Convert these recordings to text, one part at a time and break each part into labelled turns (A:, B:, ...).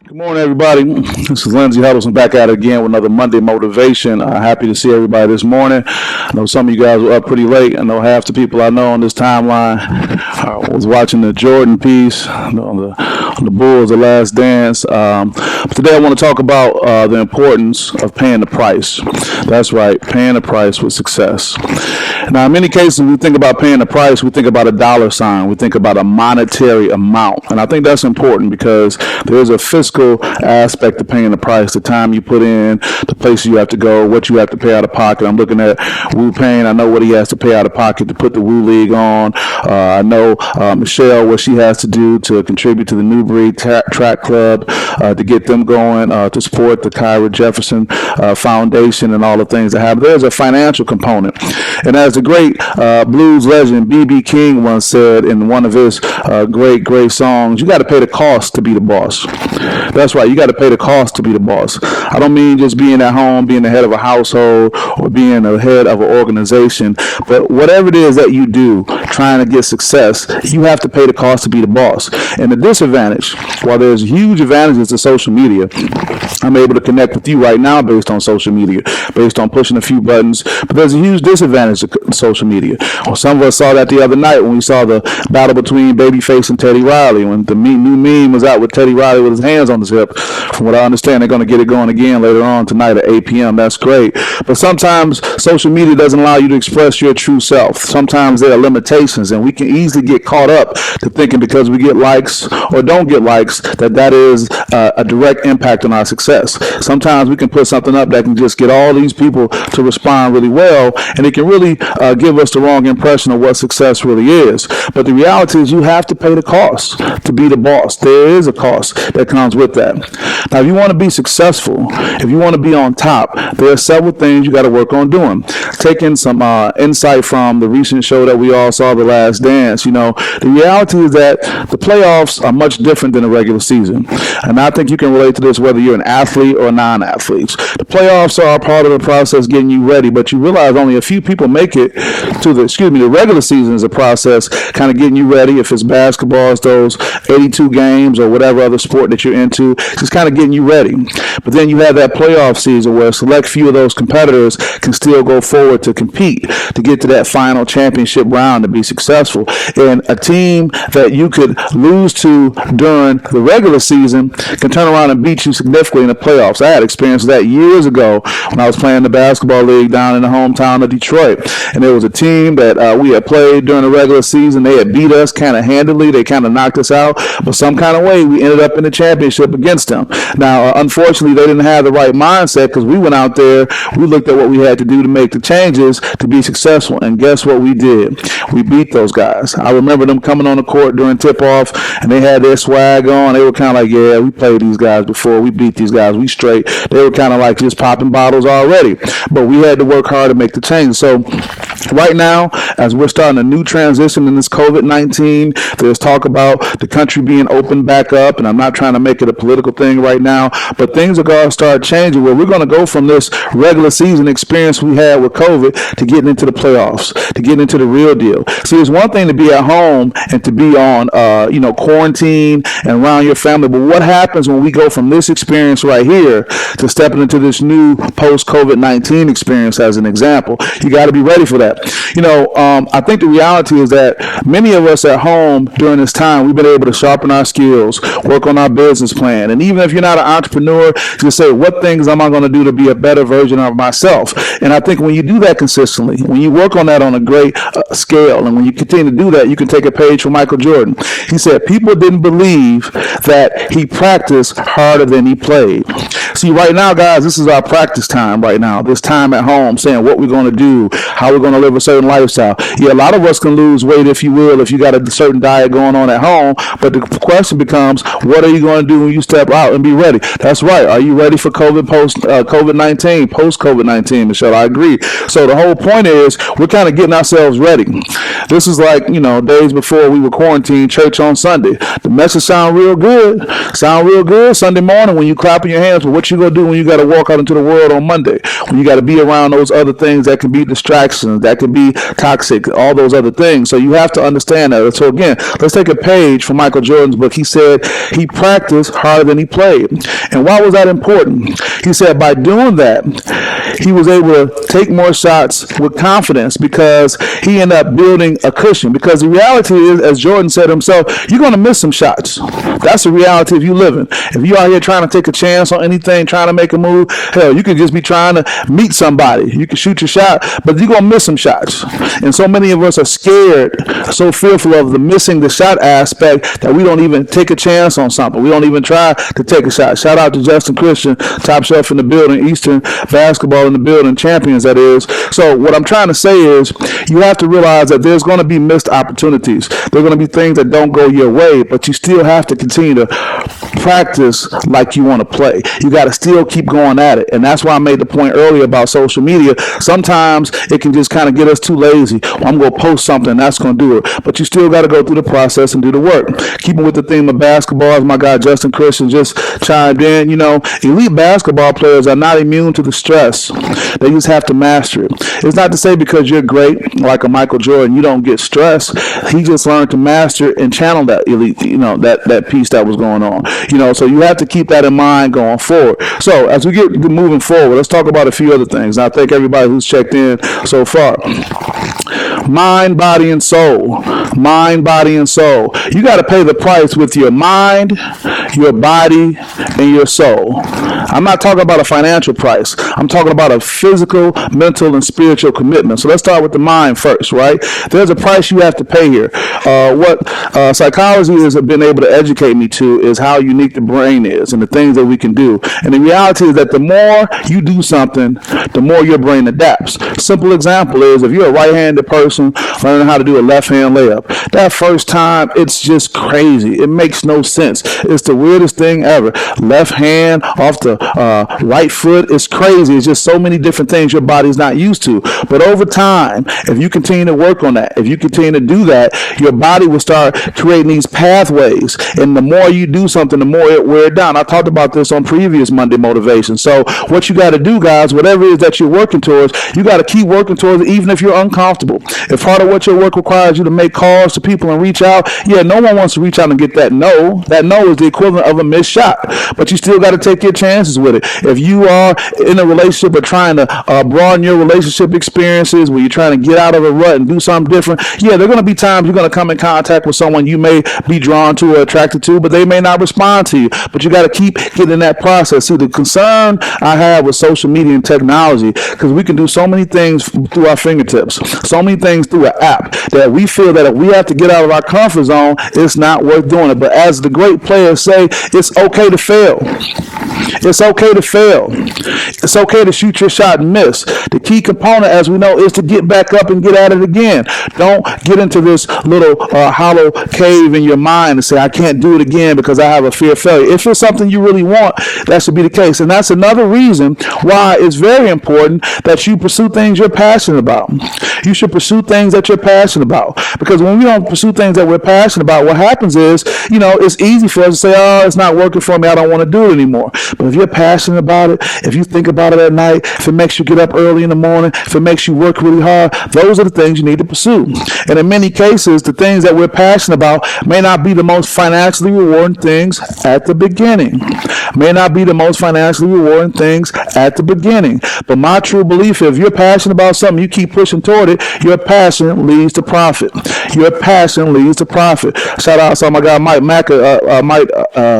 A: Good morning, everybody. This is Lindsey Huddleston back at it again with another Monday Motivation. Happy to see everybody this morning. I know some of you guys were up pretty late. I know half the people I know on this timeline was watching the Jordan piece on the Bulls, The Last Dance. But today I want to talk about the importance of paying the price. That's right, paying the price with success. Now, in many cases, we think about paying the price, we think about a dollar sign, we think about a monetary amount. And I think that's important because there's a fiscal aspect to paying the price, the time you put in, the places you have to go, what you have to pay out of pocket. I'm looking at Wu Payne. I know what he has to pay out of pocket to put the Wu League on. I know Michelle, what she has to do to contribute to the Newbury Track Club, to get them going, to support the Kyra Jefferson Foundation and all the things that happen. There's a financial component. And as the great blues legend B.B. King once said in one of his great songs, you got to pay the cost to be the boss. That's right. You got to pay the cost to be the boss. I don't mean just being at home, being the head of a household, or being the head of an organization, but whatever it is that you do, trying to get success, you have to pay the cost to be the boss. And the disadvantage, while there's huge advantages to social media, I'm able to connect with you right now based on social media, based on pushing a few buttons, but there's a huge disadvantage to social media. Well, some of us saw that the other night when we saw the battle between Babyface and Teddy Riley, when the new meme was out with Teddy Riley with his hands on his hip. From what I understand, they're going to get it going again later on tonight at 8 p.m. That's great. But sometimes social media doesn't allow you to express your true self. Sometimes there are limitations, and we can easily get caught up to thinking because we get likes or don't get likes that is a direct impact on our success. Sometimes we can put something up that can just get all these people to respond really well, and it can really give us the wrong impression of what success really is. But the reality is you have to pay the cost to be the boss. There is a cost that comes with that. Now, if you want to be successful, if you want to be on top, there are several things you got to work on doing. Taking some insight from the recent show that we all saw, The Last Dance, the reality is that the playoffs are much different than the regular season. And I think you can relate to this whether you're an athlete or non-athletes. The playoffs are a part of the process getting you ready, but you realize only a few people make it to the regular season is a process kind of getting you ready. If it's basketball, it's those 82 games or whatever other sport that you're into, just kind of getting you ready. But then you have that playoff season where a select few of those competitors can still go forward to compete, to get to that final championship round to be successful. And a team that you could lose to during the regular season can turn around and beat you significantly in the playoffs. I had experience that years ago when I was playing the basketball league down in the hometown of Detroit. And there was a team that we had played during the regular season. They had beat us kind of handily. They kind of knocked us out. But some kind of way, we ended up in the championship against them. Now, unfortunately, they didn't have the right mindset because we went out there, we looked at what we had to do to make the changes to be successful. And guess what we did? We beat those guys. I remember them coming on the court during tip-off, and they had their swag on. They were kind of like, yeah, we played these guys before. We beat these guys. We straight. They were kind of like just popping bottles already. But we had to work hard to make the change. So right now, as we're starting a new transition in this COVID-19, there's talk about the country being opened back up, and I'm not trying to make it a political thing right now, but things are going to start changing where we're going to go from this regular season experience we had with COVID to getting into the playoffs, to getting into the real deal. See, it's one thing to be at home and to be on, quarantine and around your family, but what happens when we go from this experience right here to stepping into this new post-COVID-19 experience as an example? You got to be ready for that. I think the reality is that many of us at home during this time, we've been able to sharpen our skills, work on our business plan. And even if you're not an entrepreneur, just say, what things am I going to do to be a better version of myself? And I think when you do that consistently, when you work on that on a great scale, and when you continue to do that, you can take a page from Michael Jordan. He said, people didn't believe that he practiced harder than he played. See, right now, guys, this is our practice time right now, this time at home, saying what we're going to do, how we're going to live a certain lifestyle. Yeah, a lot of us can lose weight, if you will, if you got a certain diet going on at home, but the question becomes, what are you going to do when you step out and be ready? That's right. Are you ready for COVID-19, post-COVID-19, Michelle? I agree. So the whole point is we're kind of getting ourselves ready. This is like, days before we were quarantined, church on Sunday. The that should sound real good. Sound real good Sunday morning when you clapping your hands. But what you gonna do when you got to walk out into the world on Monday? When you got to be around those other things that can be distractions, that can be toxic, all those other things. So you have to understand that. So again, let's take a page from Michael Jordan's book. He said he practiced harder than he played. And why was that important? He said by doing that, he was able to take more shots with confidence because he ended up building a cushion. Because the reality is, as Jordan said himself, you're going to miss some shots. That's the reality if you're living. If you're out here trying to take a chance on anything, trying to make a move, hell, you could just be trying to meet somebody. You can shoot your shot, but you're going to miss some shots. And so many of us are scared, so fearful of the missing the shot aspect that we don't even take a chance on something. We don't even try to take a shot. Shout out to Justin Christian, top shelf in the building, Eastern basketball in the building, champions that is. So what I'm trying to say is you have to realize that there's going to be missed opportunities. There are going to be things that don't go your way, but you still have to continue to practice like you want to play. You got to still keep going at it. And that's why I made the point earlier about social media. Sometimes it can just kind of get us too lazy. Well, I'm going to post something, that's going to do it. But you still got to go through the process and do the work. Keeping with the theme of basketball, as my guy Justin Christian just chimed in, you know, elite basketball players are not immune to the stress. They just have to master it. It's not to say because you're great, like a Michael Jordan, you don't get stressed. He just learned to master and channel that elite, you know, that piece that was going on. You know, so you have to keep that in mind going forward. So as we get moving forward, let's talk about a few other things. And I thank everybody who's checked in so far. Mind, body, and soul. Mind, body, and soul. You got to pay the price with your mind, your body, and your soul. I'm not talking about a financial price. I'm talking about a physical, mental, and spiritual commitment. So let's start with the mind first, right? There's a price you have to pay here. What psychology has been able to educate me to is how unique the brain is and the things that we can do. And the reality is that the more you do something, the more your brain adapts. Simple example is if you're a right-handed person learning how to do a left-hand layup, that first time, it's just crazy. It makes no sense. It's the weirdest thing ever. Left hand off the right foot is crazy. It's just so many different things your body's not used to. But over time, if you continue to work on that, if you continue to do that, your body will start creating these pathways. And the more you do something, the more it wears down. I talked about this on previous Monday Motivation. So what you got to do, guys, whatever it is that you're working towards, you got to keep working towards it, even if you're uncomfortable. If part of what your work requires you to make calls to people and reach out, yeah, no one wants to reach out and get that no. That no is the equivalent of a missed shot. But you still got to take your chances with it. If you are in a relationship or trying to broaden your relationship experiences where you're trying to get out of a rut and do something different, yeah, there are going to be times you're going to come in contact with someone you may be drawn to or attracted to, but they may not respond to you. But you got to keep getting in that process. See, the concern I have with social media and technology, because we can do so many things through our fingertips, so many things through an app, that we feel that if we have to get out of our comfort zone, it's not worth doing it. But as the great players say, it's okay to fail. It's okay to fail. It's okay to shoot your shot and miss. The key component, as we know, is to get back up and get at it again. Don't get into this little hollow cave in your mind and say, I can't do it again because I have a fear of failure. If it's something you really want, that should be the case. And that's another reason why it's very important that you pursue things you're passionate about. You should pursue things that you're passionate about. Because when we don't pursue things that we're passionate about, what happens is, you know, it's easy for us to say, oh, it's not working for me, I don't want to do it anymore. But if you're passionate about it, if you think about it at night, if it makes you get up early in the morning, if it makes you work really hard, those are the things you need to pursue. And in many cases, the things that we're passionate about may not be the most financially rewarding things at the beginning. May not be the most financially rewarding things at the beginning. But my true belief is if you're passionate about something, you keep pushing toward it, your passion leads to profit. Your passion leads to profit. Shout out to my guy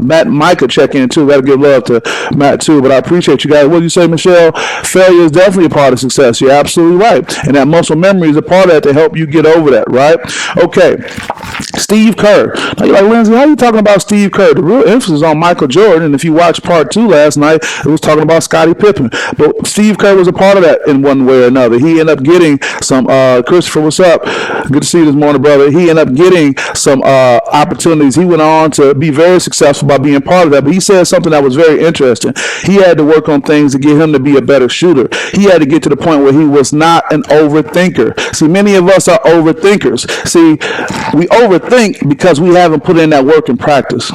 A: Matt Micah check in too. Got to give love to Matt too. But I appreciate you guys. What do you say, Michelle? Failure is definitely a part of success. You're absolutely right. And that muscle memory is a part of that to help you get over that, right? Okay. Steve Kerr. Now you're like, Lindsay, how are you talking about Steve Kerr? The real emphasis is on Michael Jordan. And if you watched part 2 last night, it was talking about Scottie Pippen. But Steve Kerr was a part of that in one way or another. He ended up getting some, Christopher, what's up? Good to see you this morning, brother. He ended up getting some opportunities. He went on to be very successful by being part of that. But he said something that was very interesting. He had to work on things to get him to be a better shooter. He had to get to the point where he was not an overthinker. See, many of us are overthinkers. See, we overthink overthink because we haven't put in that work in practice.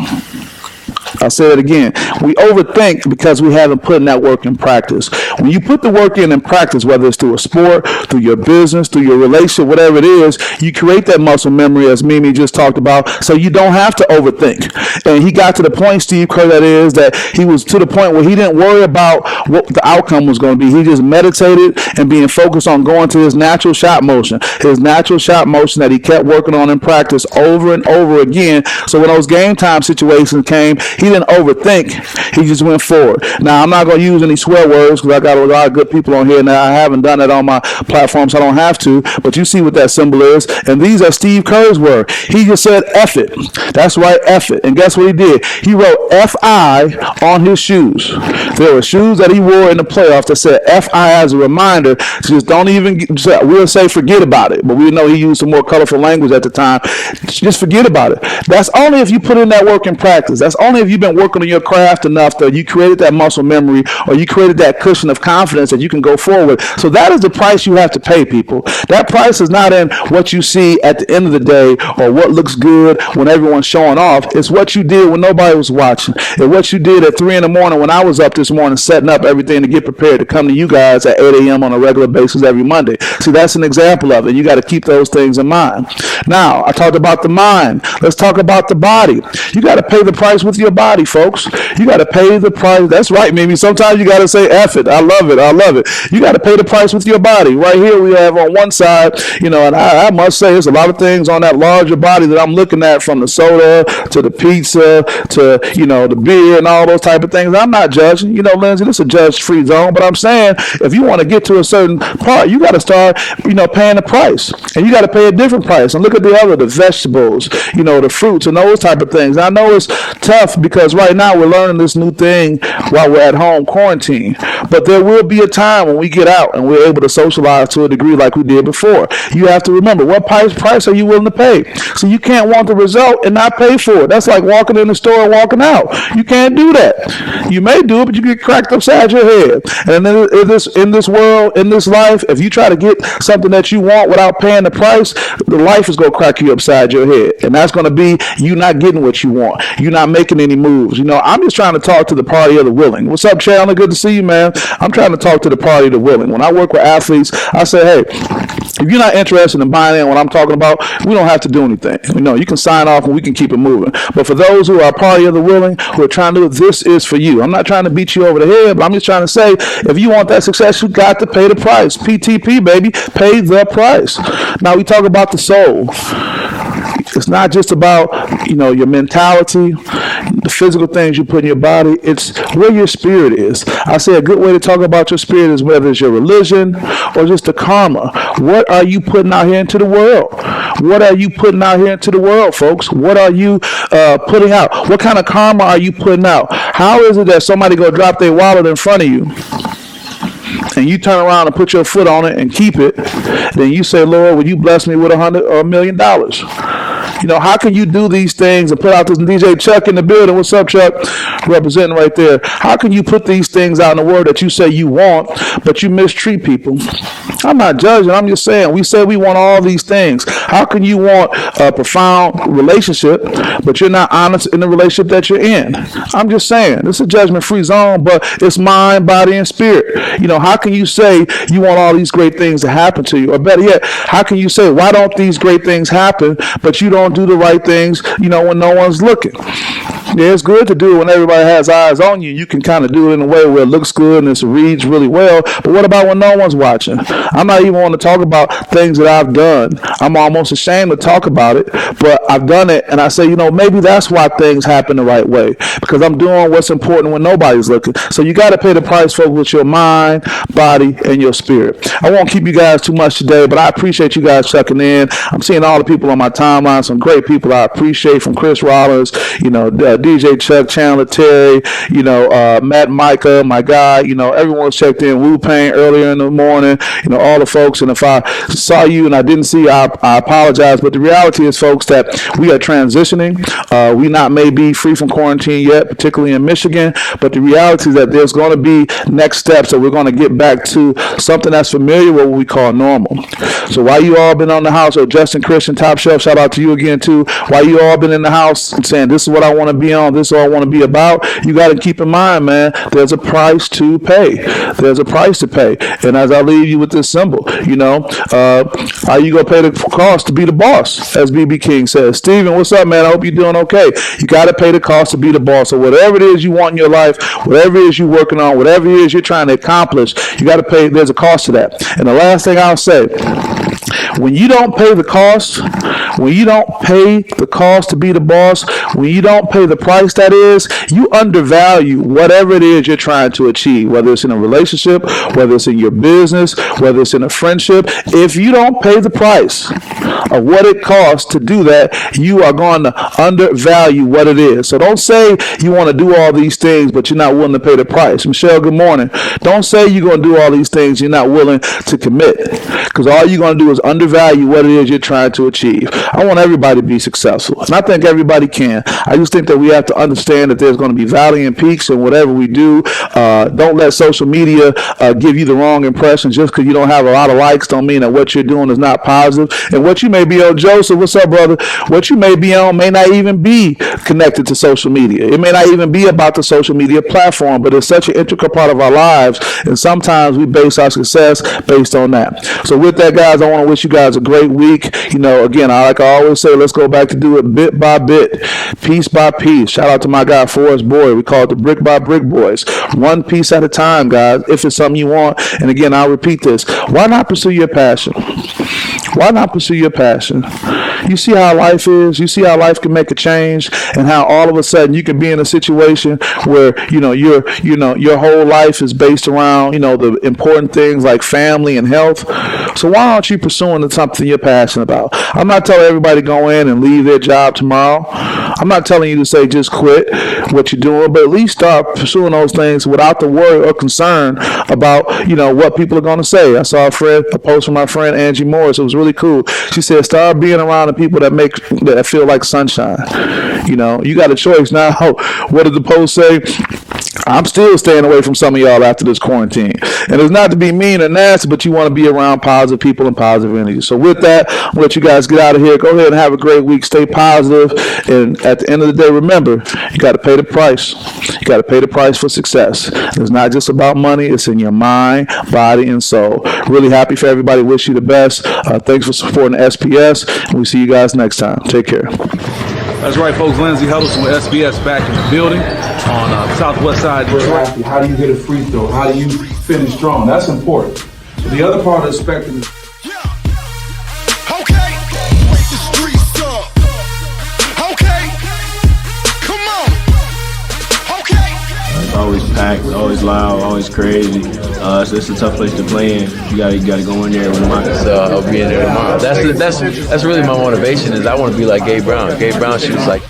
A: I'll say it again. We overthink because we haven't put in that work in practice. When you put the work in practice, whether it's through a sport, through your business, through your relationship, whatever it is, you create that muscle memory, as Mimi just talked about, so you don't have to overthink. And he got to the point, Steve Kerr, that he was to the point where he didn't worry about what the outcome was going to be. He just meditated and being focused on going to his natural shot motion that he kept working on in practice over and over again. So when those game time situations came, he didn't overthink. He just went forward. Now, I'm not going to use any swear words because I got a lot of good people on here now. I haven't done it on my platform, so I don't have to. But you see what that symbol is. And these are Steve Kerr's words. He just said, F it. That's right, F it. And guess what he did? He wrote F-I on his shoes. There were shoes that he wore in the playoffs that said F-I as a reminder. Just don't even, we'll say forget about it. But we know he used some more colorful language at the time. Just forget about it. That's only if you put in that work in practice. That's only if you've been working on your craft enough that you created that muscle memory or you created that cushion of confidence that you can go forward. So that is the price you have to pay, people. That price is not in what you see at the end of the day or what looks good when everyone's showing off. It's what you did when nobody was watching. It's what you did at 3 in the morning when I was up this morning setting up everything to get prepared to come to you guys at 8 a.m. on a regular basis every Monday. See, that's an example of it. You got to keep those things in mind. Now, I talked about the mind. Let's talk about the body. You got to pay the price with your body, folks. You got to pay the price. That's right, Mimi. Sometimes you got to say F it. I love it. I love it. You got to pay the price with your body. Right here we have on one side, and I must say there's a lot of things on that larger body that I'm looking at, from the soda to the pizza to, the beer and all those type of things. I'm not judging. Lindsay, this is a judge-free zone, but I'm saying if you want to get to a certain part, you got to start, paying the price. And you got to pay a different price. And look at the vegetables, the fruits and those type of things. I know it's tough because right now we're learning this new thing while we're at home quarantine. But there will be a time when we get out and we're able to socialize to a degree like we did before. You have to remember, what price are you willing to pay? So you can't want the result and not pay for it. That's like walking in the store and walking out. You can't do that. You may do it, but you get cracked upside your head. And in this world, in this life, if you try to get something that you want without paying the price, the life is going to crack you upside your head. And that's going to be you not getting what you want. You're not making any moves. I'm just trying to talk to the party of the willing. What's up, Chandler? Good to see you, man. I'm trying to talk to the party of the willing. When I work with athletes, I say, hey, if you're not interested in buying in what I'm talking about, we don't have to do anything. You can sign off and we can keep it moving. But for those who are party of the willing, who are trying to do it, this is for you. I'm not trying to beat you over the head, but I'm just trying to say, if you want that success, you got to pay the price. PTP, baby, pay the price. Now we talk about the soul. It's not just about, your mentality, the physical things you put in your body. It's where your spirit is. I say a good way to talk about your spirit is whether it's your religion or just the karma. What are you putting out here into the world? What are you putting out here into the world, folks? What are you putting out? What kind of karma are you putting out? How is it that somebody go drop their wallet in front of you and you turn around and put your foot on it and keep it, then you say, Lord, would you bless me with $100 or $1 million? How can you do these things and put out this DJ Chuck in the building? What's up, Chuck? Representing right there. How can you put these things out in the world that you say you want, but you mistreat people? I'm not judging. I'm just saying, we say we want all these things. How can you want a profound relationship, but you're not honest in the relationship that you're in? I'm just saying, this is a judgment-free zone, but it's mind, body, and spirit. How can you say you want all these great things to happen to you? Or better yet, how can you say, why don't these great things happen, but you don't do the right things, when no one's looking? Yeah, it's good to do it when everybody has eyes on you. You can kind of do it in a way where it looks good and it reads really well. But what about when no one's watching? I'm not even want to talk about things that I've done. I'm almost ashamed to talk about it, but I've done it. And I say, maybe that's why things happen the right way, because I'm doing what's important when nobody's looking. So you got to pay the price, folks, with your mind, body, and your spirit. I won't keep you guys too much today, but I appreciate you guys checking in. I'm seeing all the people on my timeline, some great people I appreciate, from Chris Rollins, DJ Chuck, Chandler, Terry, Matt, Micah, my guy, everyone was checked in. Wu Pain earlier in the morning, all the folks. And if I saw you and I didn't see you, I apologize. But the reality is, folks, that we are transitioning. We not may be free from quarantine yet, particularly in Michigan. But the reality is that there's going to be next steps that we're going to get back to something that's familiar with what we call normal. So while you all been on the house, Justin Christian, Top Shelf, shout out to you again too. While you all been in the house and saying this is what I want to be on, this is what I want to be about, you got to keep in mind, man, there's a price to pay. There's a price to pay. And as I leave you with this symbol, how you gonna pay the cost to be the boss, as BB King says. Steven, what's up, man? I hope you're doing okay. You got to pay the cost to be the boss. So whatever it is you want in your life, whatever it is you're working on, whatever it is you're trying to accomplish, you got to pay. There's a cost to that. And the last thing I'll say, when you don't pay the cost, when you don't pay the cost to be the boss, when you don't pay the price that is, you undervalue whatever it is you're trying to achieve, whether it's in a relationship, whether it's in your business, whether it's in a friendship. If you don't pay the price of what it costs to do that, you are going to undervalue what it is. So don't say you want to do all these things, but you're not willing to pay the price. Michelle, good morning. Don't say you're going to do all these things, you're not willing to commit, because all you're going to do is undervalue what it is you're trying to achieve. I want everybody to be successful, and I think everybody can. I just think that we have to understand that there's going to be valley and peaks in whatever we do. Don't let social media give you the wrong impression. Just because you don't have a lot of likes don't mean that what you're doing is not positive. And what you may be on, Joseph, what's up, brother? What you may be on may not even be connected to social media. It may not even be about the social media platform, but it's such an integral part of our lives, and sometimes we base our success based on that. So with that, guys, I want to wish you guys a great week. Again, like I always say, let's go back to do it bit by bit, piece by piece. Shout out to my guy, Forrest Boyd. We call it the Brick by Brick Boys. One piece at a time, guys, if it's something you want. And again, I'll repeat this. Why not pursue your passion? Why not pursue your passion? You see how life is. You see how life can make a change, and how all of a sudden you can be in a situation where your whole life is based around the important things like family and health. So why aren't you pursuing something you're passionate about? I'm not telling everybody to go in and leave their job tomorrow. I'm not telling you to say just quit what you're doing, but at least start pursuing those things without the worry or concern about what people are going to say. I saw a post from my friend Angie Morris. It was really cool. She said, start being around the people that feel like sunshine. You got a choice now. What did the post say? I'm still staying away from some of y'all after this quarantine. And it's not to be mean or nasty, but you want to be around positive people and positive energy. So with that, I'll let you guys get out of here. Go ahead and have a great week. Stay positive. And at the end of the day, remember, you got to pay the price. You got to pay the price for success. It's not just about money. It's in your mind, body, and soul. Really happy for everybody. Wish you the best. Thanks for supporting the SPS. And we'll see you guys next time. Take care. That's right, folks. Lindsey Huddleston with SPS back in the building on Southwest Side Detroit.
B: How do you hit a free throw? How do you finish strong? That's important. The other part of the spectrum is
C: okay. Wake the streets up. Okay. Come on. Okay.
D: It's always packed, always loud, always crazy. So it's a tough place to play in. You gotta go in there with a mind.
E: So I'll be in there tomorrow. That's really my motivation. Is I want to be like Gabe Brown. Gabe Brown shoots like